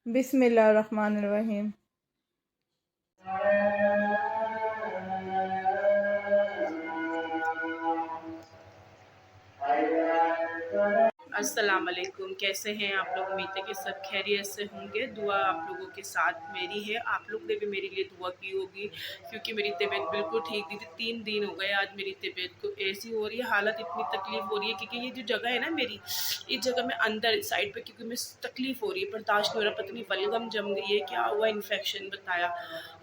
बिस्मिल्लाहिर्रहमानिर्रहीम। अस्सलाम वालेकुम, कैसे हैं आप लोग? उम्मीद है कि सब खैरियत से होंगे। दुआ आप लोगों के साथ मेरी है। आप लोग ने भी मेरे लिए दुआ की होगी, क्योंकि मेरी तबीयत बिल्कुल ठीक नहीं थी। 3 दिन हो गए आज मेरी तबीयत को ऐसी हो रही है, हालत इतनी तकलीफ़ हो रही है, क्योंकि ये जो जगह है ना मेरी, इस जगह में अंदर साइड पे, क्योंकि मैं तकलीफ़ हो रही है, बर्दाश्त नहीं हो रहा। पता नहीं बलगम जम गई है, क्या हुआ, इन्फेक्शन बताया।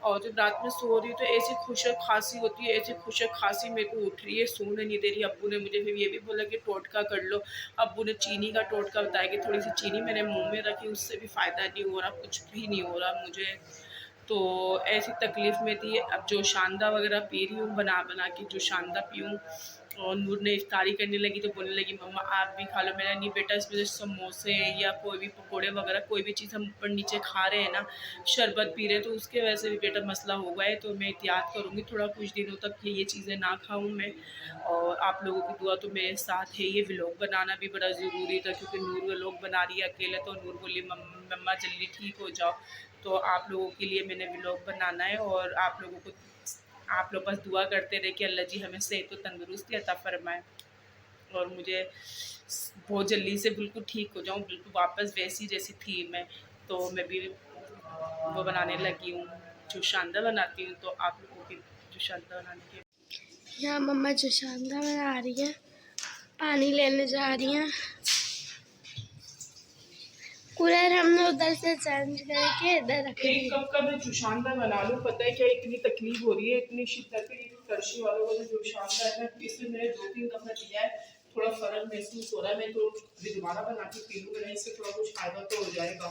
और जब रात में सो रही हूँ तो ऐसी खुशक खांसी होती है, ऐसी खुशक खांसी मेरे को उठ रही है, सोने नहीं दे रही। अब्बू ने मुझे फिर ये भी बोला कि टोटका कर लो। अब्बू ने चीनी का टोटका बताया कि थोड़ी सी चीनी मैंने मुंह में रखी, उससे भी फ़ायदा नहीं हो रहा, कुछ भी नहीं हो रहा मुझे। तो ऐसी तकलीफ़ में थी। अब जो शानदा वगैरह पी रही हूँ, बना बना के जो शानदा पीऊँ। और नूर ने इफ्तारी करने लगी तो बोलने लगी, मम्मा आप भी खा लो। मैंने नहीं बेटा, इसमें जो समोसे या कोई भी पकोड़े वगैरह कोई भी चीज़ हम ऊपर नीचे खा रहे हैं ना, शरबत पी रहे हैं, तो उसके वजह से भी बेटा मसला हो गया है। तो मैं एहतियात करूँगी थोड़ा, कुछ दिनों तक कि ये चीज़ें ना खाऊँ मैं। और आप लोगों की दुआ तो मेरे साथ है। ये व्लॉग बनाना भी बड़ा ज़रूरी था, क्योंकि नूर व्लॉग बना रही है अकेले, तो नूर बोली मम्मा जल्दी ठीक हो जाओ। तो आप लोगों के लिए मैंने व्लॉग बनाना है, और आप लोगों को, आप लोग बस दुआ करते रहे कि अल्लाह जी हमें सेहत व तंदुरुस्ती अता फ़रमाए, और मुझे बहुत जल्दी से बिल्कुल ठीक हो जाऊँ, बिल्कुल वापस वैसी जैसी थी मैं। तो मैं भी वो बनाने लगी हूँ, जो शानदा बनाती हूँ। तो आप लोगों की जो शानदा बनाने की, यहाँ मम्मा जो शानदा बना रही है, पानी लेने जा रही हैं। कूलर हमने उधर से चेंज करके इधर रख एक दिया। कप का मैं जुशानदा बना लूँ। पता है क्या, इतनी तकलीफ हो रही है, इतनी शिद्दत है, कर्शी वालों का जो जुशानदा है ना, इससे मैंने 2-3 दफ़ा दिया है, थोड़ा फ़र्क महसूस हो रहा है। मैं तो अभी दोबारा बना के पी लूँगी, इससे थोड़ा कुछ फ़ायदा तो हो जाएगा।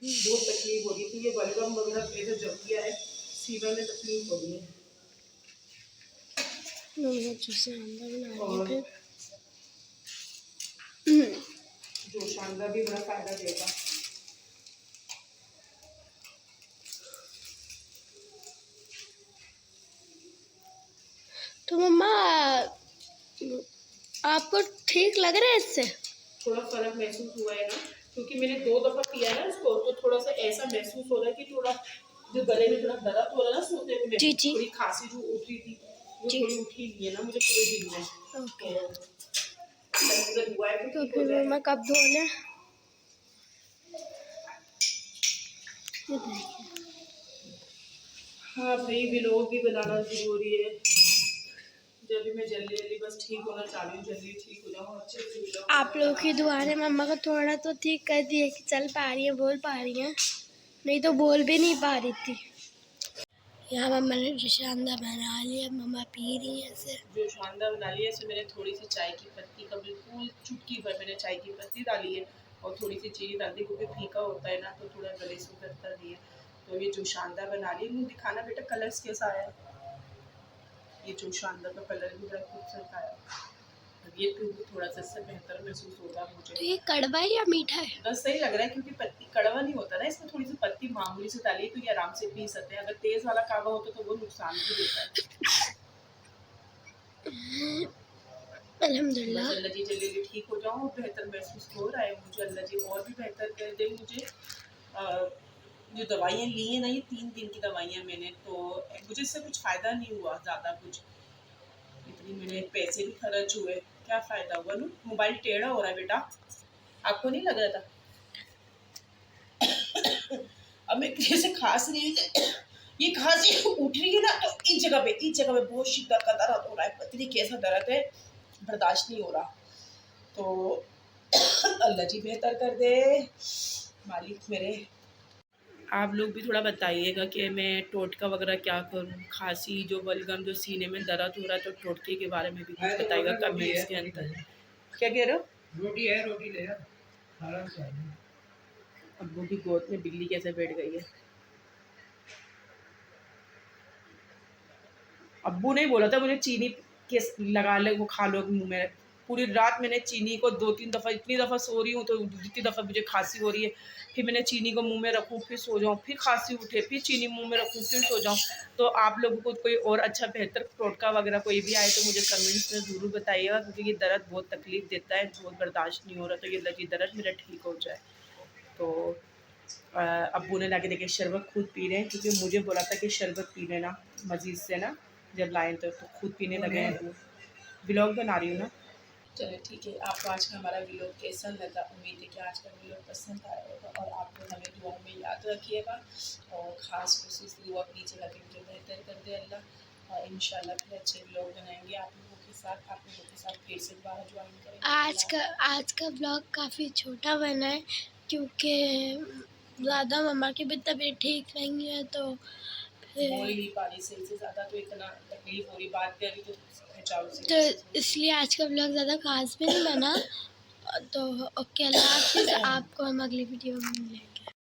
बहुत तकलीफ हो रही थी, ये बलगम वगैरह इधर जम गया है, सीना में तकलीफ हो रही है। मम्मा जो शानदा बना रही है और फिर जुशानदा भी बड़ा फ़ायदा देगा। तो मम्मा आपको ठीक लग रहा है इससे? थोड़ा फ़र्क महसूस हुआ है ना, क्योंकि मैंने 2 दफ़ा पिया है ना इसको, तो थोड़ा-सा ऐसा महसूस हो रहा है कि थोड़ा जो गले में थोड़ा दर्द हो रहा है ना सोते हुए, जी जी थोड़ी खाँसी जो उठ रही थी, वो जी। थोड़ी उठी नहीं है ना मुझे पूरे दिन में। ओके, तो दुआ है कि तो ठीक हो फिर जाए। मम्मा कब धो लें? ये देखिए, हाँ भाई, व्लॉग भी बनाना ज़रूरी है। जब भी मैं जल्दी-जल्दी बस ठीक होना चाह रही हूँ, जल्दी ठीक हो जाऊँ, अच्छे से व्लॉग आप वगैरह लोगों बना की के दुआ ने मम्मा को थोड़ा तो ठीक कर दिया कि चल पा रही है, बोल पा रही हैं, नहीं तो बोल भी नहीं पा रही थी। यहाँ मम्मा ने जो शानदा बना लिया, मम्मा पी रही है इसे। जो शानदा बना लिया, इसमें मैंने थोड़ी सी चाय की पत्ती का बिल्कुल चुटकी भर मैंने चाय की पत्ती डाली है, और थोड़ी सी चीनी डाल दी, क्योंकि फीका होता है ना, तो थोड़ा गले से उतरता नहीं है। तो ये जो शानदा बना ली, मुझे दिखाना बेटा कलर्स कैसा आया है। ये जो शानदा का कलर भी बड़ा खूबसूरत आया। अब ये पीऊँगी, थोड़ा सा इससे बेहतर महसूस होगा मुझे। तो ये कड़वा है या मीठा है? बस सही लग रहा है, क्योंकि पत्ती कड़वा नहीं होता ना, इसमें थोड़ी सी पत्ती मामूली से डाली, तो ये आराम से पी सकते हैं। अगर तेज़ वाला कावा होता तो वो नुकसान भी देता है। बस अल्हम्दुलिल्लाह। अल्लाह जी जल्दी जल्दी ठीक हो जाऊँ, बेहतर महसूस हो रहा है मुझे, अल्लाह जी और भी बेहतर कर दे मुझे। जो दवाइयाँ ली हैं ना, ये 3 दिन की दवाइयाँ मैंने, तो मुझे इससे कुछ फ़ायदा नहीं हुआ ज़्यादा कुछ। इतनी मेरे पैसे भी खर्च हुए, क्या फ़ायदा हुआ ना? मोबाइल टेढ़ा हो रहा है बेटा, आपको नहीं लग रहा था? अब मैं जैसे खाँस रही हूँ, ये खाँसी उठ रही है ना, तो इस जगह पे बहुत शिद्दत का दर्द हो रहा है, पता नहीं कैसा दर्द है, बर्दाश्त नहीं हो रहा। तो अल्लाह जी बेहतर कर दे मालिक मेरे। आप लोग भी थोड़ा बताइएगा कि मैं टोटका वगैरह क्या करूँ? खाँसी जो बलगम जो सीने में दर्द हो रहा है, तो टोटके के बारे में भी कुछ बताइएगा कमेंट्स के अंदर। क्या कह रहे हो? रोटी ले यार, आराम से। अब्बू की गोद में बिल्ली कैसे बैठ गई है। अब्बू ने बोला था मुझे चीनी के लगा ले, वो खा लो मुँह में। पूरी रात मैंने चीनी को 2-3 दफ़ा, इतनी दफ़ा सो रही हूँ, तो जितनी दफ़ा मुझे खाँसी हो रही है, फिर मैंने चीनी को मुँह में रखूँ, फिर सो जाऊँ, फिर खाँसी उठे, फिर चीनी मुँह में रखूँ, फिर सो जाऊँ। तो आप लोगों को कोई और अच्छा बेहतर टोटका वगैरह कोई भी आए तो मुझे कमेंट्स में ज़रूर बताइएगा, क्योंकि ये दर्द बहुत तकलीफ़ देता है, बहुत बर्दाश्त नहीं हो रहा, तो ये अल्लाह की दर्द मेरा ठीक हो जाए। तो अब्बू ने लाके देखे शरबत खुद पी रहे हैं, क्योंकि मुझे बोला था कि शरबत पी लेना मज़ीद से ना, जब लाए तो खुद पीने लगे हैं अब्बू। व्लॉग बना रही हूँ ना। चलो ठीक है, आपको आज का हमारा व्लॉग कैसा लगा? उम्मीद है कि आज का व्लॉग पसंद आया होगा, और आप लोग हमें दुआ में याद रखिएगा, और ख़ास कोशिश दुआ कीजिएगा कि मुझे बेहतर कर दे अल्लाह। और इंशाल्लाह फिर अच्छे व्लॉग बनाएंगे आप लोगों के साथ फिर से दोबारा ज्वाइन करेंगे। आज का ब्लॉग काफ़ी छोटा बना है क्योंकि ज़्यादा मम्मा की भी तबीयत ठीक नहीं है, तो बोल ही नहीं पा रही सही से, ज़्यादा तो इतना तकलीफ हो रही, बात कर रही तो खिंचाव से। तो इसलिए आज का ब्लॉग ज़्यादा खास भी नहीं बना। तो ओके, अल्लाह हाफिज़। आपको हम अगली वीडियो में मिलेंगे।